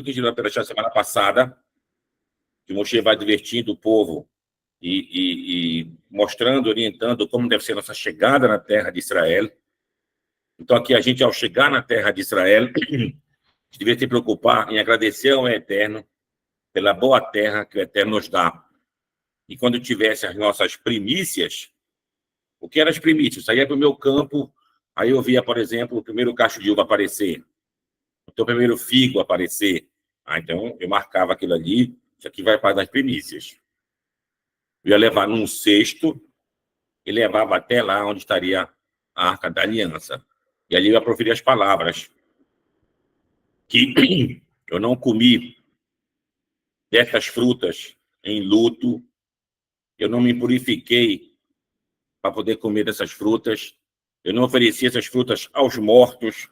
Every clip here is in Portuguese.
continuando o que a gente vai semana passada, que Moshe vai divertindo o povo e mostrando, orientando como deve ser a nossa chegada na terra de Israel. Então, aqui a gente, ao chegar na terra de Israel, a gente deveria se preocupar em agradecer ao Eterno pela boa terra que o Eterno nos dá. E quando tivesse as nossas primícias, o que eram as primícias? Eu saía para o meu campo, aí eu via, por exemplo, o primeiro cacho de uva aparecer, o primeiro figo aparecer. Então, eu marcava aquilo ali, isso aqui vai para as primícias. Eu ia levar num cesto e levava até lá onde estaria a Arca da Aliança. E ali eu ia proferir as palavras que eu não comi dessas frutas em luto, eu não me purifiquei para poder comer dessas frutas, eu não ofereci essas frutas aos mortos,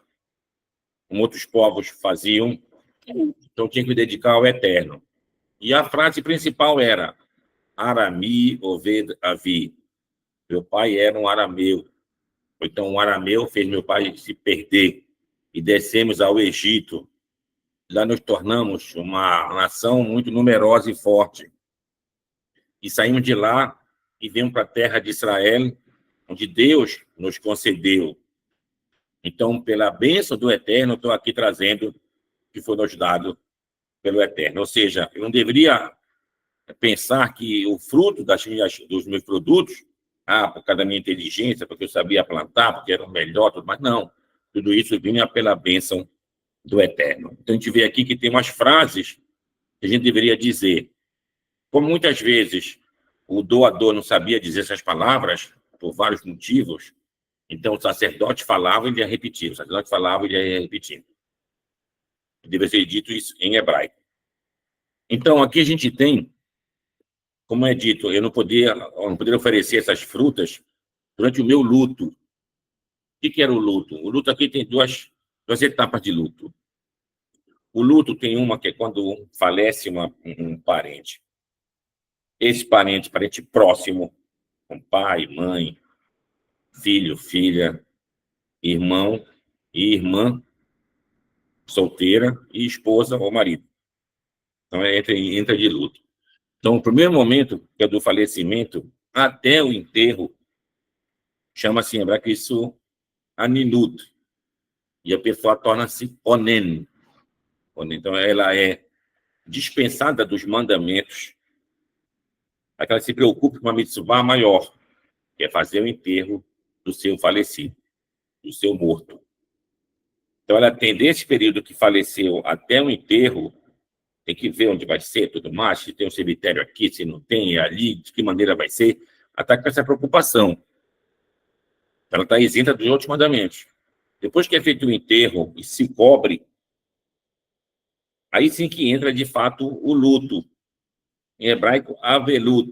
como outros povos faziam, então tinha que me dedicar ao Eterno. E a frase principal era Arami Oved Avi. Meu pai era um arameu. Então, um arameu fez meu pai se perder e descemos ao Egito. Lá nos tornamos uma nação muito numerosa e forte. E saímos de lá e viemos para a terra de Israel, onde Deus nos concedeu. Então, pela bênção do Eterno, estou aqui trazendo o que foi nos dado pelo Eterno. Ou seja, eu não deveria pensar que o fruto dos meus produtos, por causa da minha inteligência, porque eu sabia plantar, porque era o melhor, tudo mais. Não, tudo isso vinha pela bênção do Eterno. Então, a gente vê aqui que tem umas frases que a gente deveria dizer. Como muitas vezes o doador não sabia dizer essas palavras, por vários motivos, então o sacerdote falava e ele ia repetir. O sacerdote falava e ele ia repetir. Deve ser dito isso em hebraico. Então, aqui a gente tem, como é dito, eu não poderia oferecer essas frutas durante o meu luto. O que era o luto? O luto aqui tem duas etapas de luto. O luto tem uma que é quando falece um parente. Esse parente próximo, com pai, mãe, filho, filha, irmão e irmã, solteira e esposa ou marido. Então, entra de luto. Então, o primeiro momento, que é do falecimento, até o enterro, chama-se em hebraico isso anilut. E a pessoa torna-se onen. Então, ela é dispensada dos mandamentos, para que ela se preocupe com uma mitzvah maior, que é fazer o enterro do seu falecido, do seu morto. Então, ela tem desse período que faleceu até o enterro, tem que ver onde vai ser, tudo mais, se tem um cemitério aqui, se não tem, ali, de que maneira vai ser, até com essa preocupação. Ela está isenta dos outros mandamentos. Depois que é feito o enterro e se cobre, aí sim que entra, de fato, o luto. Em hebraico, avelut.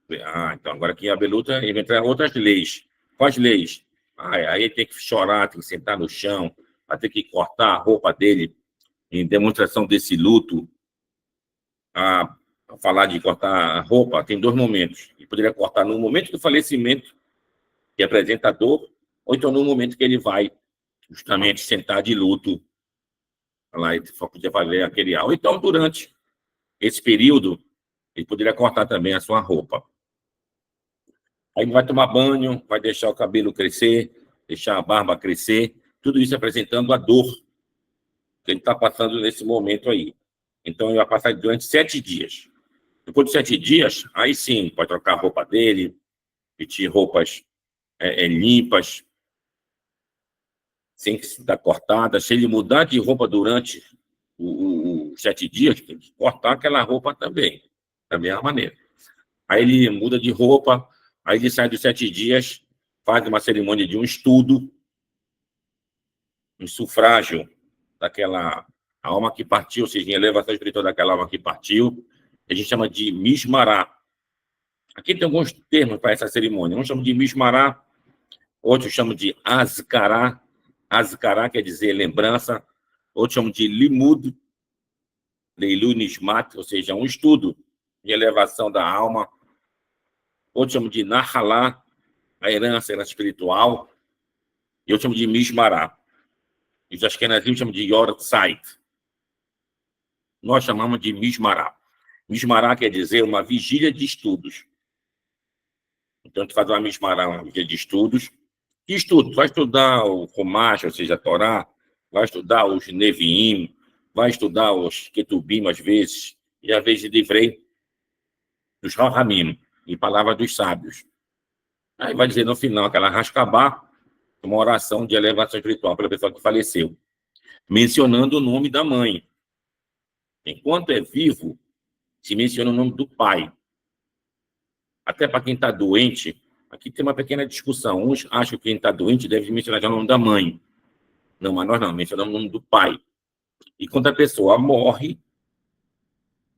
Então agora aqui em avelut entra outras leis. Quais leis? Aí tem que chorar, tem que sentar no chão, vai ter que cortar a roupa dele em demonstração desse luto. A falar de cortar a roupa, tem dois momentos. Ele poderia cortar no momento do falecimento, que apresenta a dor, ou então no momento que ele vai justamente sentar de luto, lá e poder fazer aquele ou então durante esse período, ele poderia cortar também a sua roupa. Aí vai tomar banho, vai deixar o cabelo crescer, deixar a barba crescer, tudo isso apresentando a dor que ele está passando nesse momento aí. Então, ele vai passar durante 7 dias. Depois de 7 dias, aí sim, pode trocar a roupa dele, vestir roupas limpas, sem estar cortada. Se ele mudar de roupa durante os 7 dias, tem que cortar aquela roupa também, da mesma maneira. Aí ele muda de roupa, aí ele sai dos 7 dias, faz uma cerimônia de um estudo, um sufrágio daquela alma que partiu, ou seja, em elevação espiritual daquela alma que partiu, a gente chama de Mishmará. Aqui tem alguns termos para essa cerimônia. Um chama de Mishmará, outros chamam de Azkará. Azkará quer dizer lembrança. Outros chamam de Limud, Leilu Nishmat, ou seja, um estudo de elevação da alma. Outros chamam de Nahalá, a herança espiritual. E outros chamam de Mishmará. E os Ashkenazim chamam de Yortzeit. nós chamamos de Mishmará. Mishmará quer dizer uma vigília de estudos. Então, tu faz uma Mishmará, uma vigília de estudos. Que estudo? Vai estudar o Rumash, ou seja, a Torá, vai estudar os Neviim, vai estudar os Ketubim, às vezes, e às vezes livrei dos Rahamim, e palavra dos sábios. Aí vai dizer no final, aquela Rascabá, uma oração de elevação espiritual para a pessoa que faleceu, mencionando o nome da mãe. Enquanto é vivo, se menciona o nome do pai. Até para quem está doente, aqui tem uma pequena discussão. Uns acham que quem está doente deve mencionar já o nome da mãe. Não, mas nós não, mencionamos o nome do pai. E quando a pessoa morre,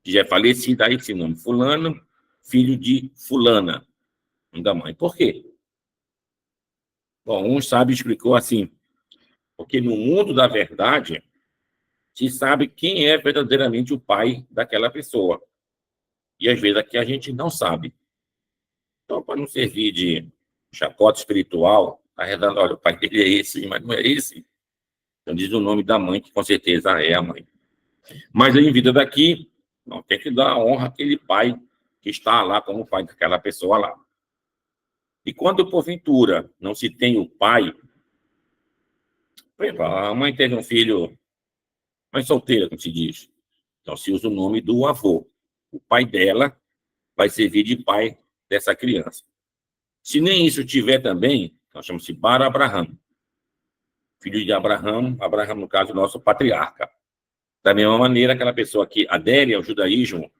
que já é falecida, aí esse nome, fulano, filho de fulana, nome da mãe. Por quê? Bom, um sábio explicou assim, porque no mundo da verdade, se sabe quem é verdadeiramente o pai daquela pessoa. E às vezes aqui a gente não sabe. Então, para não servir de chacota espiritual, tá rezando, olha, o pai dele é esse, mas não é esse. Então diz o nome da mãe, que com certeza é a mãe. Mas em vida daqui, não tem que dar honra àquele pai que está lá como pai daquela pessoa lá. E quando, porventura, não se tem o pai, por exemplo, a mãe teve um filho, mãe solteira, como se diz. Então se usa o nome do avô. O pai dela vai servir de pai dessa criança. Se nem isso tiver também, nós chamamos de Bar Abraham. Filho de Abraham, Abraham, no caso, nosso patriarca. Da mesma maneira, aquela pessoa que adere ao judaísmo,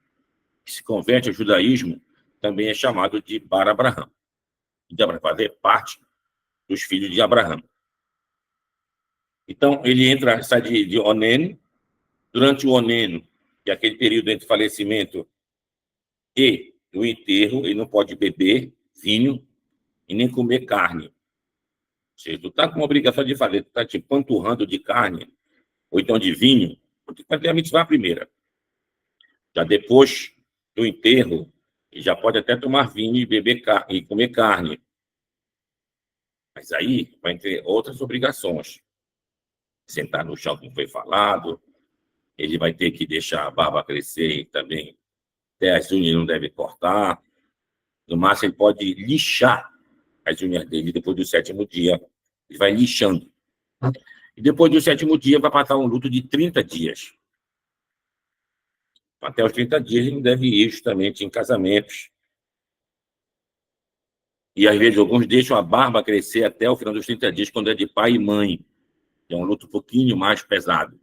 que se converte ao judaísmo, também é chamado de Bar Abraham. De Abraham, fazer parte dos filhos de Abraham. Então, ele entra, sai de Onen, durante o Onen, que é aquele período entre falecimento e o enterro, ele não pode beber vinho e nem comer carne. Ou seja, tu está com uma obrigação de fazer, tu está te panturrando de carne, ou então de vinho, porque fazer a mitzvah primeira. Já depois do enterro, ele já pode até tomar vinho e beber carne, e comer carne. Mas aí vai ter outras obrigações. Sentar no chão, como foi falado, ele vai ter que deixar a barba crescer também, até as unhas não deve cortar. No máximo, ele pode lixar as unhas dele depois do 7º dia. Ele vai lixando. E depois do 7º dia, vai passar um luto de 30 dias. Até os 30 dias, ele não deve ir justamente em casamentos. E, às vezes, alguns deixam a barba crescer até o final dos 30 dias, quando é de pai e mãe. É um luto um pouquinho mais pesado.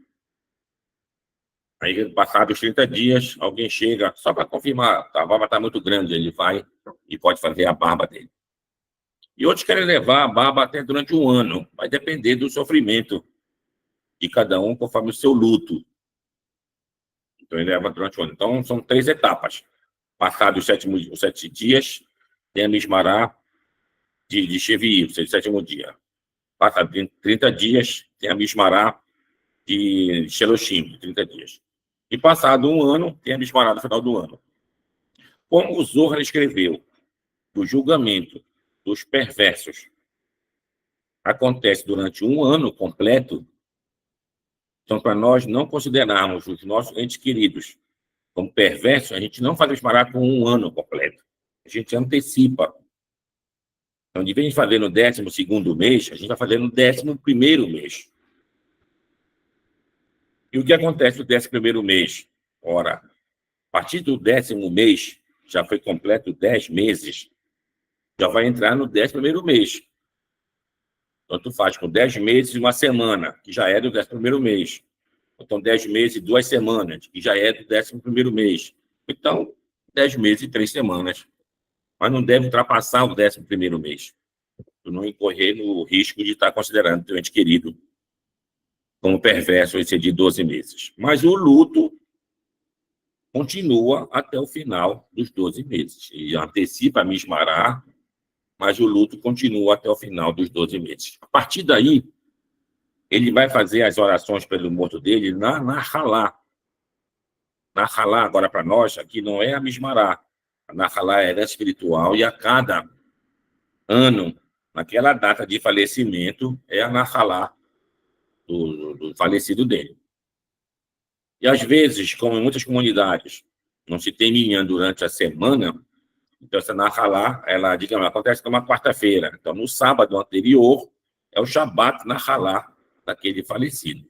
Aí, passados os 30 dias, alguém chega, só para confirmar, a barba está muito grande, ele vai e pode fazer a barba dele. E outros querem levar a barba até durante um ano. Vai depender do sofrimento de cada um, conforme o seu luto. Então, ele leva durante um ano. Então, são 3 etapas. Passados os 7 dias, tem a Mishmará de Shevi'im, ou seja, 7º dia. Passados 30 dias, tem a Mishmará de Sheloshim, 30 dias. E passado um ano, tem a Mishmará no final do ano. Como o Zohar escreveu, o julgamento dos perversos acontece durante um ano completo, então, para nós não considerarmos os nossos entes queridos como perversos, a gente não faz Mishmará com um ano completo. A gente antecipa. Então, de vez de fazer no 12º mês, a gente vai fazer no 11º mês. E o que acontece no 11º mês? Ora, a partir do 10º mês, já foi completo 10 meses, já vai entrar no 11º mês. Então, tu faz com 10 meses e uma semana, que já é do 11º mês. Então, 10 meses e 2 semanas, que já é do 11º mês. Então, 10 meses e 3 semanas. Mas não deve ultrapassar o 11º mês. Tu não incorrer no risco de estar considerando teu ente querido como perverso esse de 12 meses. Mas o luto continua até o final dos 12 meses. E antecipa a Mishmará, mas o luto continua até o final dos 12 meses. A partir daí, ele vai fazer as orações pelo morto dele na Halá. Na Halá, agora para nós, aqui não é a Mishmará. A Nahalá é herança espiritual e a cada ano, naquela data de falecimento, é a Nahalá do falecido dele. E, às vezes, como em muitas comunidades, não se tem minhã durante a semana, então essa Nahalá, ela, digamos, acontece numa quarta-feira. Então, no sábado anterior, é o Shabat Nahalá daquele falecido.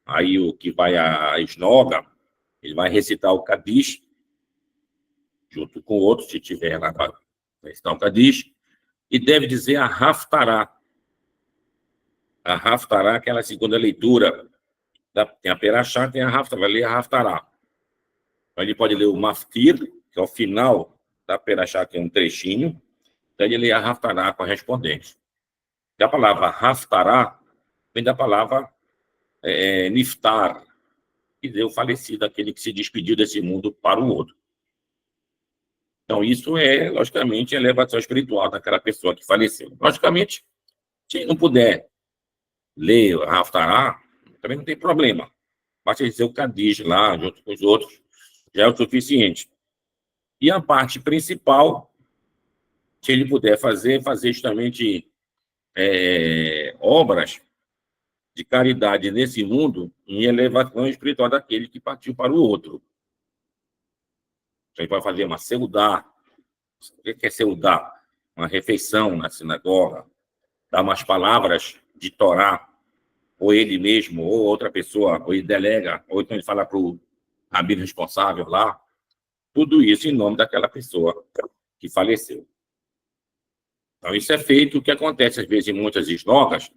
Aí, o que vai à esnoga, ele vai recitar o Kadish, junto com o outro, se tiver lá para recitar o Kadish, e deve dizer a Haftará. A Haftará, aquela segunda leitura. Tem a Perashá, tem a Haftará, vai ler a Haftará. Ele pode ler o Maftir, que é o final da Perashá, que é um trechinho, então ele lê a Haftará correspondente. E a palavra Haftará vem da palavra Niftar, que deu falecido, aquele que se despediu desse mundo para o outro. Então, isso é, logicamente, a elevação espiritual daquela pessoa que faleceu. Logicamente, se não puder ler a Haftará, também não tem problema. Basta dizer o Kadish lá, junto com os outros, já é o suficiente. E a parte principal, se ele puder fazer justamente obras de caridade nesse mundo em elevação espiritual daquele que partiu para o outro. Então, ele vai fazer uma seudá. O que é seudá? Uma refeição na sinagoga, dar umas palavras de Torá, ou ele mesmo, ou outra pessoa, ou ele delega, ou então ele fala para o rabino responsável lá, tudo isso em nome daquela pessoa que faleceu. Então, isso é feito, o que acontece às vezes em muitas esnogas,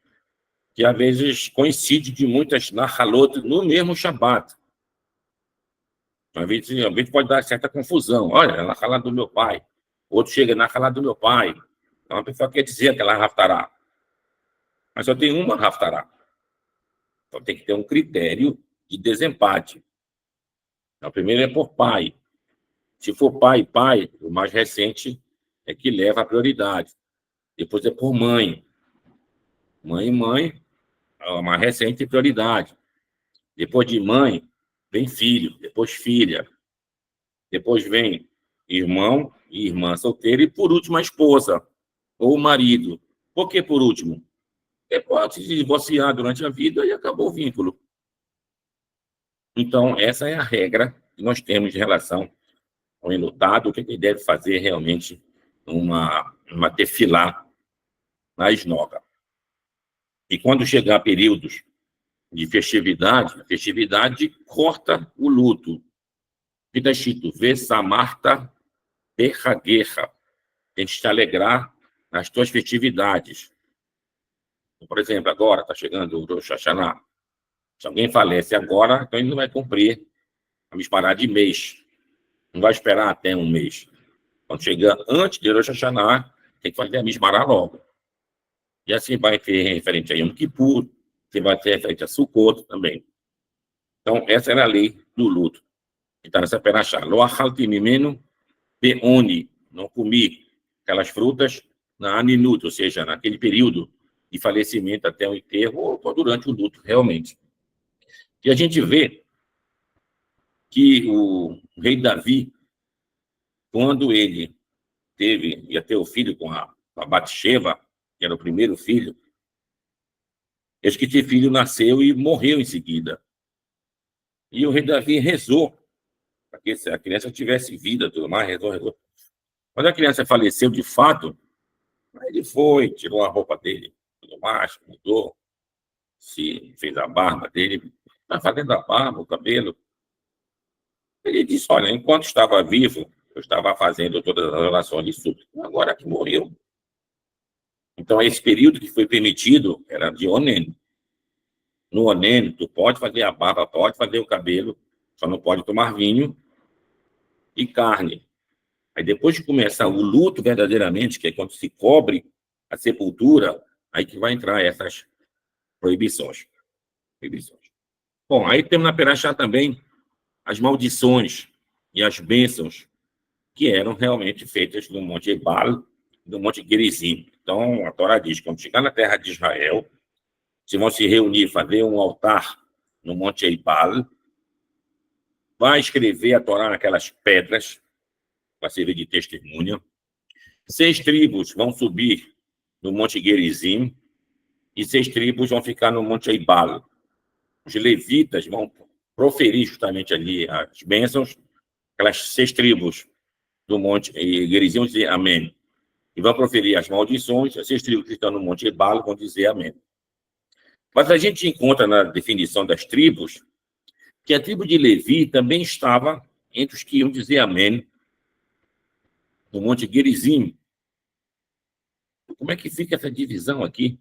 que às vezes coincide de muitas Nahalot no mesmo Shabat. Às vezes pode dar certa confusão. Olha, na Nahalá do meu pai. Outro chega na Nahalá do meu pai. Então, a pessoa quer dizer aquela Haftará. Mas só tem uma Haftará. Então, tem que ter um critério de desempate. Então, primeiro é por pai. Se for pai, o mais recente é que leva a prioridade. Depois é por mãe. Mãe, a mais recente tem prioridade. Depois de mãe, vem filho. Depois filha. Depois vem irmão e irmã solteira. E, por último, a esposa ou o marido. Por que por último? Porque pode se divorciar durante a vida e acabou o vínculo. Então, essa é a regra que nós temos em relação ao enlutado, o que ele deve fazer realmente numa tefilá na esnoga. E quando chegar períodos de festividade, a festividade corta o luto. Que está escrito, Vesamarta Berraguerra. Tem que te alegrar nas tuas festividades. Por exemplo, agora está chegando o Rosh Hashanah. Se alguém falece agora, então ele não vai cumprir a mispará de mês. Não vai esperar até um mês. Quando chegar antes de Rosh Hashanah, tem que fazer a mispará logo. E assim vai ter referente a Yom Kippur, que vai ter referente a Sukkot também. Então, essa era a lei do luto. Que está nessa perachá. Lo achalti mimeno beoni. Não comi aquelas frutas na aninut, ou seja, naquele período de falecimento até o enterro, ou durante o luto, realmente. E a gente vê que o rei Davi, quando ele ia ter o filho com a Batsheva, que era o primeiro filho, que esse filho nasceu e morreu em seguida. E o rei Davi rezou para que a criança tivesse vida, tudo mais, rezou. Quando a criança faleceu de fato, ele foi, tirou a roupa dele, tudo mais, mudou, se fez a barba dele, está fazendo a barba, o cabelo. Ele disse, olha, enquanto estava vivo, eu estava fazendo todas as orações de súplica. Agora que morreu. Então, esse período que foi permitido era de Onen. No Onen, tu pode fazer a barba, pode fazer o cabelo, só não pode tomar vinho e carne. Aí depois que começar o luto verdadeiramente, que é quando se cobre a sepultura, aí que vai entrar essas proibições. Bom, aí temos na Perachá também as maldições e as bênçãos que eram realmente feitas no Monte Ebal, no Monte Gerizim. Então, a Torá diz que quando chegar na terra de Israel, se vão se reunir, fazer um altar no Monte Ebal, vai escrever a Torá naquelas pedras, para servir de testemunha. 6 tribos vão subir no Monte Gerizim e 6 tribos vão ficar no Monte Ebal. Os levitas vão proferir justamente ali as bênçãos, aquelas 6 tribos do Monte Gerizim vão dizer amém. E vão proferir as maldições, as 6 tribos que estão no Monte Ebal vão dizer amém. Mas a gente encontra na definição das tribos que a tribo de Levi também estava entre os que iam dizer amém no Monte Gerizim. Como é que fica essa divisão aqui?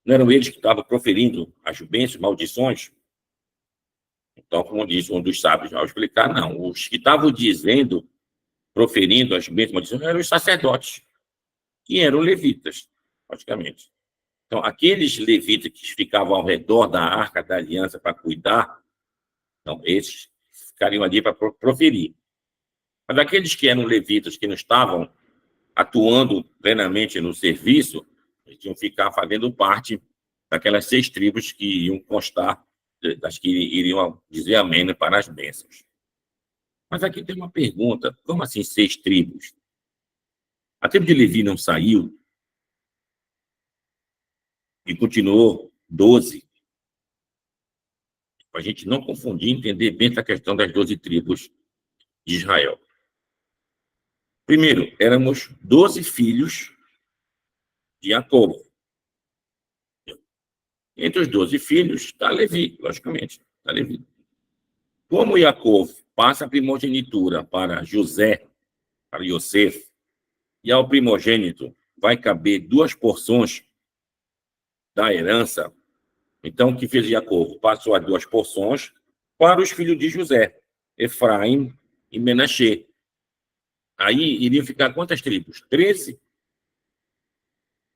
Não eram eles que estavam proferindo as bênçãos, maldições? Então, como disse um dos sábios, ao explicar, não. Os que estavam dizendo, proferindo as bênçãos, maldições, eram os sacerdotes, que eram levitas, praticamente. Então, aqueles levitas que ficavam ao redor da Arca da Aliança para cuidar, então, esses ficariam ali para proferir. Mas aqueles que eram levitas, que não estavam atuando plenamente no serviço, eles iam ficar fazendo parte daquelas 6 tribos que iam constar, das que iriam dizer amém para as bênçãos. Mas aqui tem uma pergunta: como assim 6 tribos? A tribo de Levi não saiu e continuou 12? Para a gente não confundir, entender bem essa questão das 12 tribos de Israel. Primeiro, éramos 12 filhos de Jacó. Entre os 12 filhos está Levi, logicamente, está Levi. Como Jacó passa a primogenitura para José, para Yosef, e ao primogênito vai caber 2 porções da herança, então o que fez Jacó? Passou as 2 porções para os filhos de José, Efraim e Menaxê. Aí iriam ficar quantas tribos? 13.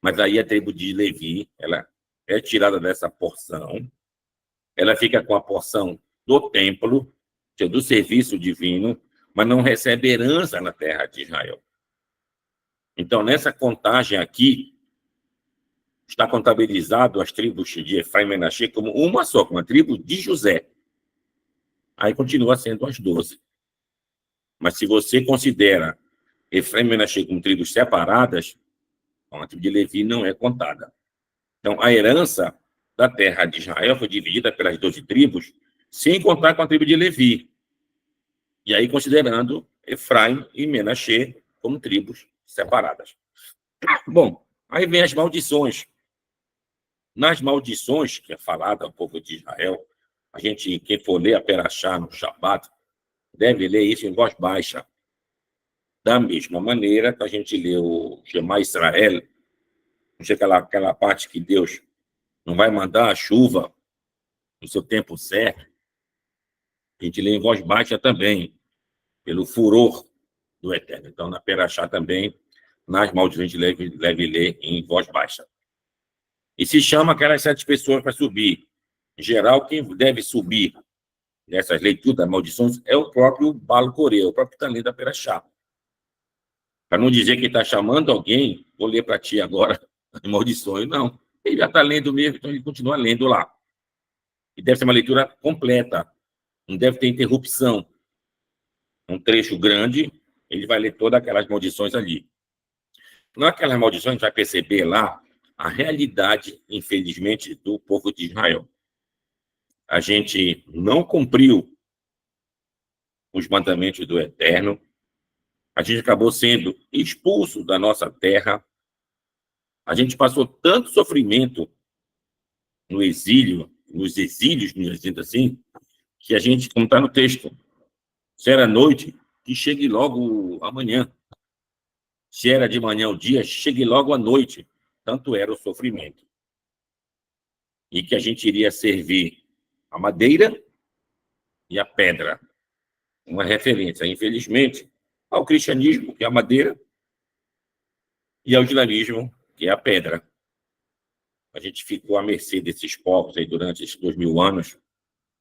Mas aí a tribo de Levi, ela é tirada dessa porção, ela fica com a porção do templo, do serviço divino, mas não recebe herança na terra de Israel. Então, nessa contagem aqui, está contabilizado as tribos de Efraim e Menaxê como uma só, como a tribo de José. Aí continua sendo as 12. Mas se você considera Efraim e Menaxê como tribos separadas, então a tribo de Levi não é contada. Então, a herança da terra de Israel foi dividida pelas 12 tribos, sem contar com a tribo de Levi. E aí, considerando Efraim e Menaxê como tribos separadas. Bom, aí vem as maldições. Nas maldições, que é falada um pouco de Israel, a gente, quem for ler a Perashá no Shabat, deve ler isso em voz baixa. Da mesma maneira que a gente lê o Shema Israel, não sei aquela parte que Deus não vai mandar a chuva no seu tempo certo, a gente lê em voz baixa também, pelo furor do Eterno. Então, na Perashá também, nas maldições, a gente deve ler em voz baixa. E se chama aquelas 7 pessoas para subir. Em geral, quem deve subir nessas leituras das maldições é o próprio Balo Corê, o próprio que está lendo a Perashá. Para não dizer que está chamando alguém, vou ler para ti agora as maldições. Não, ele já está lendo mesmo, então ele continua lendo lá. E deve ser uma leitura completa, não deve ter interrupção. Um trecho grande, ele vai ler todas aquelas maldições ali. Naquelas maldições, a gente vai perceber lá a realidade, infelizmente, do povo de Israel. A gente não cumpriu os mandamentos do Eterno, a gente acabou sendo expulso da nossa terra, a gente passou tanto sofrimento no exílio, nos exílios, dizendo assim, que a gente, como está no texto, se era noite, que chegue logo amanhã. Se era de manhã o dia, chegue logo à noite. Tanto era o sofrimento. E que a gente iria servir a madeira e a pedra. Uma referência, infelizmente, ao cristianismo, que é a madeira, e ao islamismo, que é a pedra. A gente ficou à mercê desses povos aí durante esses 2000 anos,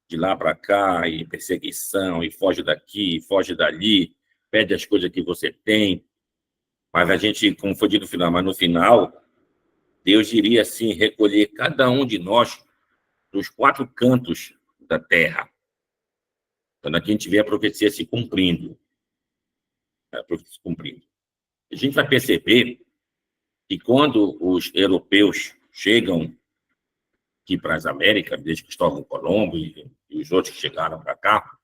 de lá para cá, e perseguição, e foge daqui, e foge dali, perde as coisas que você tem. Mas a gente, como foi dito no final, mas no final, Deus iria, assim, recolher cada um de nós dos 4 cantos da terra. Quando aqui a gente vê a profecia se cumprindo. A profecia se cumprindo. A gente vai perceber que quando os europeus chegam aqui para as Américas, desde Cristóvão Colombo e os outros que chegaram para cá,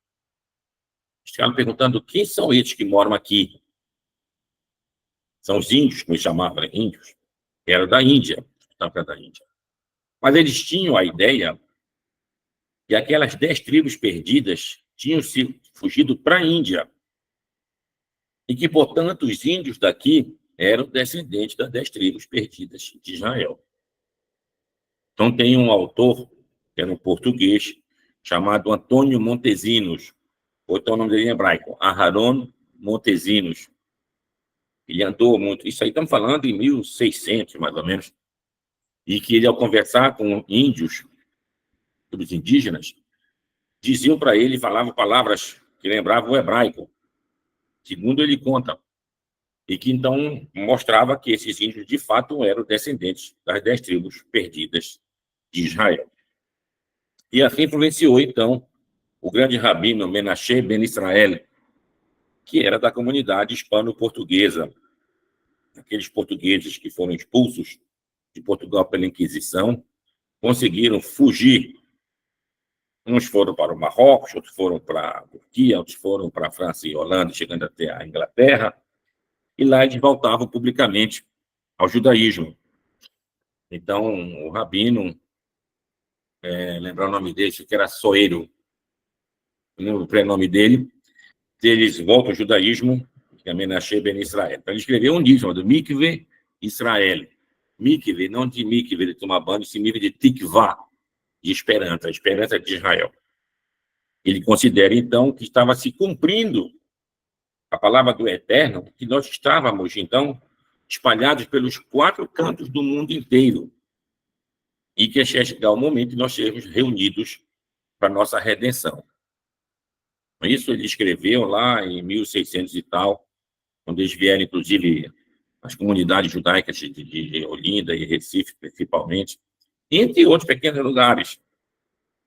ficaram perguntando quem são esses que moram aqui. São os índios, como eles chamavam, né? Índios, que eram da Índia, da Índia. Mas eles tinham a ideia que aquelas 10 tribos perdidas tinham se fugido para a Índia e que, portanto, os índios daqui eram descendentes das 10 tribos perdidas de Israel. Então, tem um autor, que era um português, chamado Antônio Montesinos, ou então o nome dele em hebraico, Aharon Montesinos. Ele andou muito, isso aí estamos falando em 1600, mais ou menos, e que ele, ao conversar com índios, os indígenas, diziam para ele, falavam palavras que lembravam o hebraico, segundo ele conta, e que então mostrava que esses índios, de fato, eram descendentes das 10 tribos perdidas de Israel. E assim influenciou, então, o grande rabino Menashe Ben Israel, que era da comunidade hispano-portuguesa, aqueles portugueses que foram expulsos de Portugal pela Inquisição, conseguiram fugir. Uns foram para o Marrocos, outros foram para a Turquia, outros foram para a França e Holanda, chegando até a Inglaterra, e lá eles voltavam publicamente ao judaísmo. Então, o rabino, lembrar o nome dele, que era Soeiro, o prenome dele, eles voltam ao judaísmo, que é Menashe Ben Israel. Então, ele escreveu um livro chamado Mikve Israel. Mikve, não de Mikve, de tomar banho, esse Mikve de Tikvah, de esperança, a esperança de Israel. Ele considera, então, que estava se cumprindo a palavra do Eterno, que nós estávamos, então, espalhados pelos 4 cantos do mundo inteiro, e que ia chegar o momento de nós sermos reunidos para a nossa redenção. Isso ele escreveu lá em 1600 e tal, quando eles vieram, inclusive, as comunidades judaicas de Olinda e Recife, principalmente, entre outros pequenos lugares,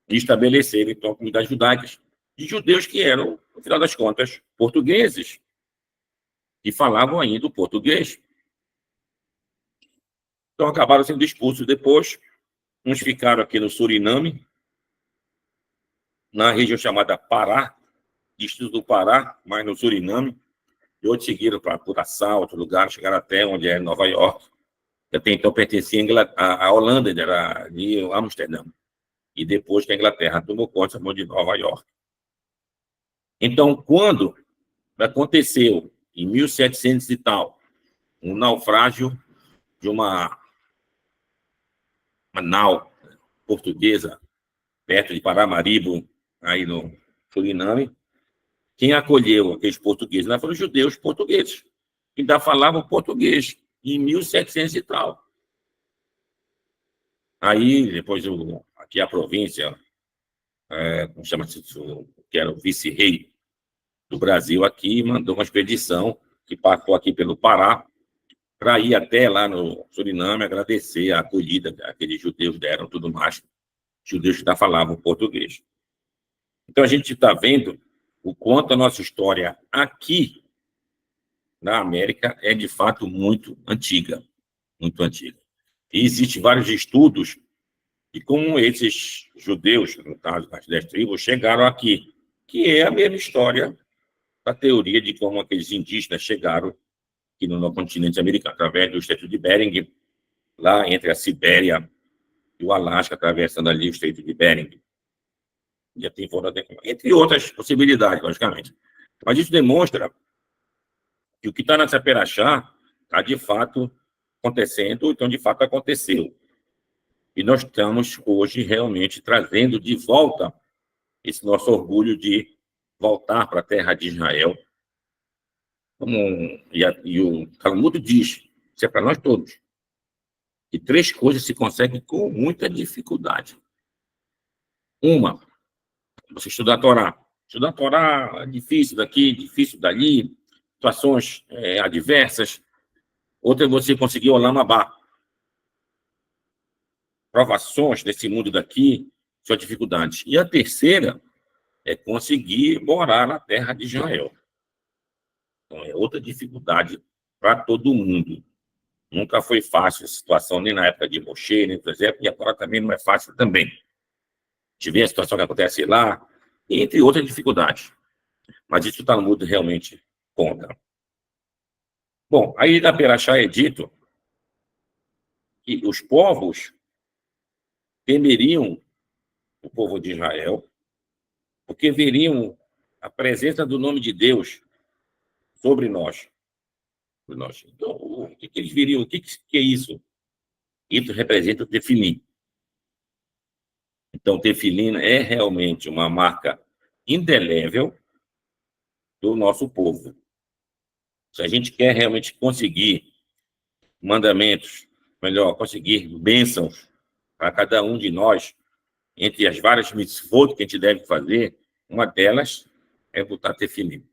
e estabeleceram, então, comunidades judaicas de judeus que eram, no final das contas, portugueses, que falavam ainda o português. Então, acabaram sendo expulsos depois. Uns ficaram aqui no Suriname, na região chamada Pará, distrito do Pará, mas no Suriname, e outros seguiram para Curaçao, outro lugar, chegaram até onde é Nova York, que até então pertencia à Holanda, era ali Amsterdã, e depois que a Inglaterra tomou conta, chamou de Nova York. Então, quando aconteceu, em 1700 e tal, um naufrágio de uma nau portuguesa, perto de Paramaribo, aí no Suriname, quem acolheu aqueles portugueses lá foram os judeus portugueses, que ainda falavam português, em 1700 e tal. Aí, depois, aqui a província, como chama-se, que era o vice-rei do Brasil aqui, mandou uma expedição que passou aqui pelo Pará, para ir até lá no Suriname, agradecer a acolhida que aqueles judeus deram, tudo mais, judeus que já falavam português. Então, a gente está vendo o quanto a nossa história aqui na América é, de fato, muito antiga, muito antiga. E existem vários estudos de como esses judeus, no caso das 10 tribos, chegaram aqui, que é a mesma história da teoria de como aqueles indígenas chegaram aqui no continente americano, através do Estreito de Bering, lá entre a Sibéria e o Alasca, atravessando ali o Estreito de Bering. Já tem entre outras possibilidades, logicamente. Mas isso demonstra que o que está nessa Perachá está, de fato, acontecendo, então, de fato, aconteceu. E nós estamos, hoje, realmente trazendo de volta esse nosso orgulho de voltar para a terra de Israel. E o Talmud diz, isso é para nós todos, que 3 coisas se conseguem com muita dificuldade. Uma, você estudar a Torá. Estudar a Torá é difícil daqui, difícil dali, situações adversas. Outra é você conseguir o Olam Abá. Provações desse mundo daqui, suas dificuldades. E a terceira é conseguir morar na terra de Israel. Então, é outra dificuldade para todo mundo. Nunca foi fácil a situação, nem na época de Moshe, nem por exemplo, e agora também não é fácil também. De ver a situação que acontece lá, entre outras dificuldades. Mas isso está no mundo realmente conta. Bom, aí na Perachá é dito que os povos temeriam o povo de Israel, porque veriam a presença do nome de Deus sobre nós. Então, o que eles viriam? O que é isso? Isso representa o tefilim. Então, o tefilim é realmente uma marca indelével do nosso povo. Se a gente quer realmente conseguir mandamentos, melhor, conseguir bênçãos para cada um de nós, entre as várias mitzvot que a gente deve fazer, uma delas é botar tefilim.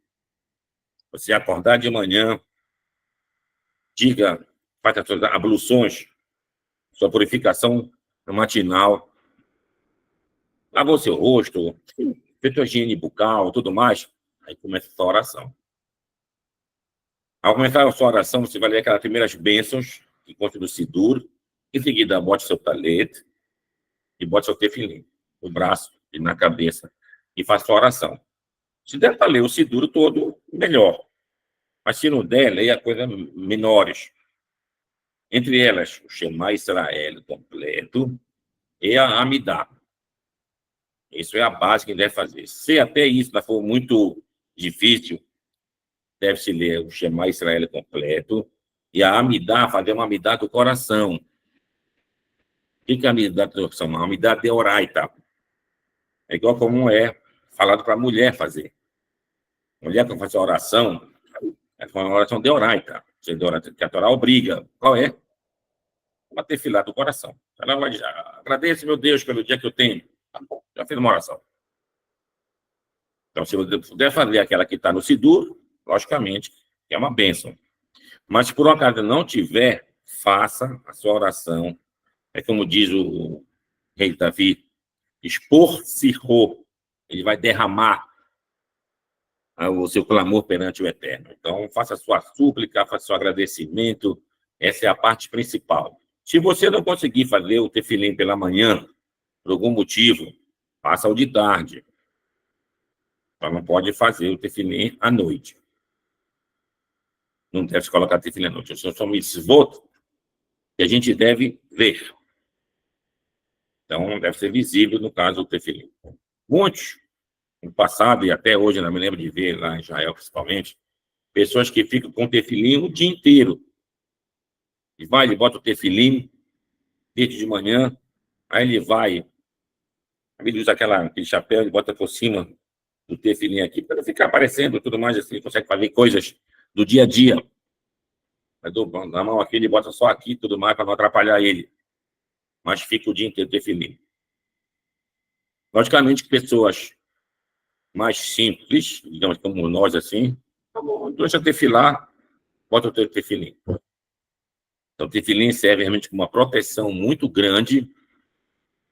Você acordar de manhã, diga, faça as suas abluções, sua purificação matinal, lava o seu rosto, feita a higiene bucal, tudo mais, aí começa a sua oração. Ao começar a sua oração, você vai ler aquelas primeiras bênçãos que constam do Sidur, em seguida bote seu talete e bote seu tefilim no braço e na cabeça e faça sua oração. Se der para ler o Sidur todo, melhor. Mas se não der, leia coisas menores. Entre elas, o Shema Israel completo e a Amidah. Isso é a base que a gente deve fazer. Se até isso for muito difícil, deve-se ler o Shema Israel completo e a Amidah, fazer uma Amidah do coração. O que é a Amidah do coração? Uma Amidah de Oraita. É igual como é falado para a mulher fazer. Mulher que faz a oração, é uma oração de Oraita. Que a Torá obriga. Qual é? Uma tefilá do coração. Ela vai dizer, agradeço, meu Deus, pelo dia que eu tenho. Tá bom, já fiz uma oração. Então, se você puder fazer aquela que está no Sidur, logicamente, é uma bênção. Mas, se por um acaso não tiver, faça a sua oração. É como diz o rei Davi, expor-se-ro. Ele vai derramar o seu clamor perante o Eterno. Então, faça a sua súplica, faça o seu agradecimento. Essa é a parte principal. Se você não conseguir fazer o tefilim pela manhã, por algum motivo, faça o de tarde. Só não pode fazer o tefilim à noite. Não deve se colocar tefilim à noite. Isso são mitzvot que a gente deve ver. Então, deve ser visível, no caso, o tefilim. Muitos, no passado e até hoje, eu me lembro de ver lá em Israel, principalmente, pessoas que ficam com o tefilim o dia inteiro. E vai, ele bota o tefilim desde de manhã, aí ele usa aquele chapéu, ele bota por cima do tefilim aqui, para não ficar aparecendo tudo mais, assim, ele consegue fazer coisas do dia a dia. Na mão aqui, ele bota só aqui tudo mais, para não atrapalhar ele. Mas fica o dia inteiro tefilim. Logicamente, pessoas mais simples, digamos como nós, assim, deixa tefilar, bota o teu tefilim. Então, o tefilim serve realmente como uma proteção muito grande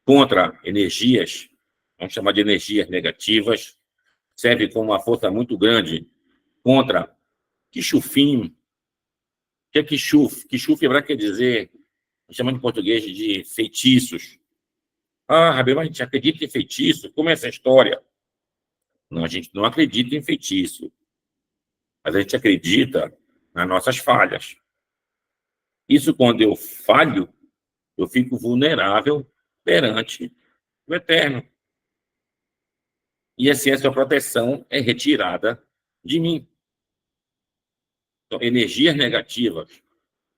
contra energias, vamos chamar de energias negativas, serve como uma força muito grande contra quichufim. O que é quichuf? Quichuf quer dizer, chamando em português de feitiços. Rabelo, a gente acredita em feitiço? Como é essa história? Não, a gente não acredita em feitiço, mas a gente acredita nas nossas falhas. Isso, quando eu falho, eu fico vulnerável perante o Eterno. E assim, essa proteção é retirada de mim. Então, energias negativas,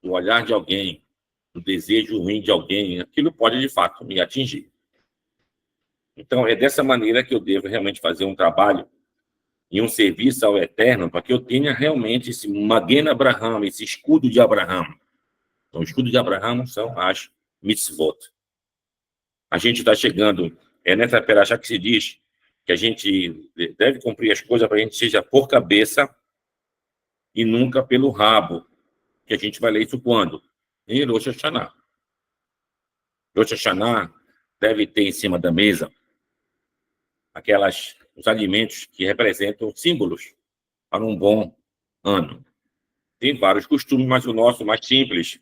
do olhar de alguém, do desejo ruim de alguém, aquilo pode, de fato, me atingir. Então, é dessa maneira que eu devo realmente fazer um trabalho e um serviço ao Eterno, para que eu tenha realmente esse Magen Abraham, esse escudo de Abraham. Então, o escudo de Abraham são as mitzvot. A gente está chegando, nessa perachá que se diz que a gente deve cumprir as coisas para a gente seja por cabeça e nunca pelo rabo. Que a gente vai ler isso quando? Em Rosh Hashanah. Rosh Hashanah deve ter em cima da mesa os alimentos que representam símbolos para um bom ano. Tem vários costumes, mas o nosso mais simples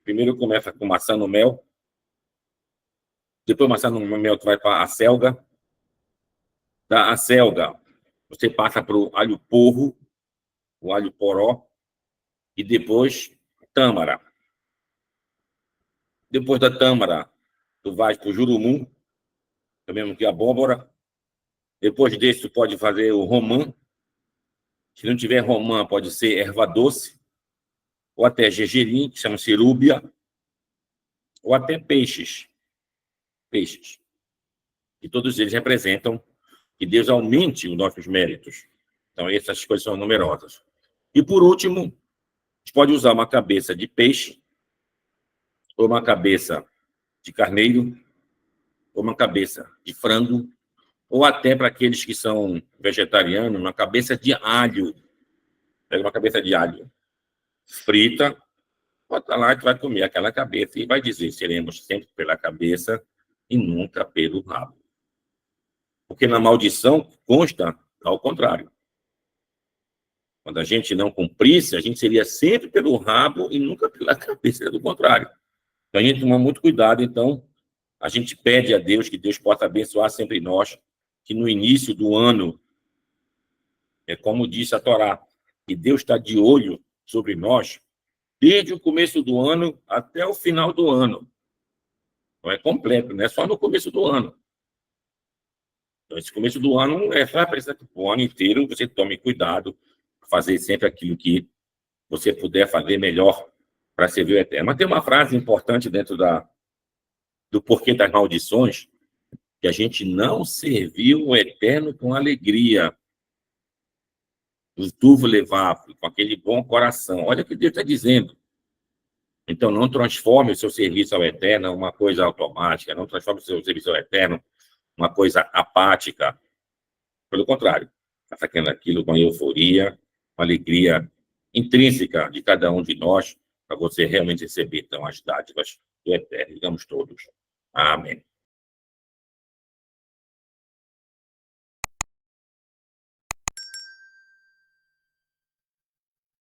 Primeiro começa com maçã no mel. Depois maçã no mel, tu vai para a selga. Da acelga, você passa para o alho porro, o alho poró, e depois tâmara. Depois da tâmara, tu vai para o jurumum, é o mesmo que a abóbora. Depois desse, tu pode fazer o romã. Se não tiver romã, pode ser erva doce, ou até gergelim, que chama cirúbia, ou até peixes. Peixes. E todos eles representam que Deus aumente os nossos méritos. Então, essas coisas são numerosas. E, por último, a gente pode usar uma cabeça de peixe, ou uma cabeça de carneiro, ou uma cabeça de frango, ou até para aqueles que são vegetarianos, uma cabeça de alho. Pega uma cabeça de alho frita, bota lá e tu vai comer aquela cabeça e vai dizer: seremos sempre pela cabeça e nunca pelo rabo. Porque na maldição consta ao contrário. Quando a gente não cumprisse, a gente seria sempre pelo rabo e nunca pela cabeça, do contrário. Então a gente toma muito cuidado. Então a gente pede a Deus que Deus possa abençoar sempre nós, que no início do ano, é como disse a Torá, que Deus está de olho sobre nós desde o começo do ano até o final do ano. Não é completo, não é só no começo do ano. Então, esse começo do ano é para o ano inteiro, você tome cuidado, fazer sempre aquilo que você puder fazer melhor para servir o Eterno. Mas tem uma frase importante dentro do porquê das maldições, que a gente não serviu o Eterno com alegria, os turvo levar, com aquele bom coração. Olha o que Deus está dizendo. Então, não transforme o seu serviço ao Eterno em uma coisa automática, não transforme o seu serviço ao Eterno em uma coisa apática. Pelo contrário, faça aquilo com euforia, com alegria intrínseca de cada um de nós, para você realmente receber, então, as dádivas do Eterno. Digamos todos. Amém.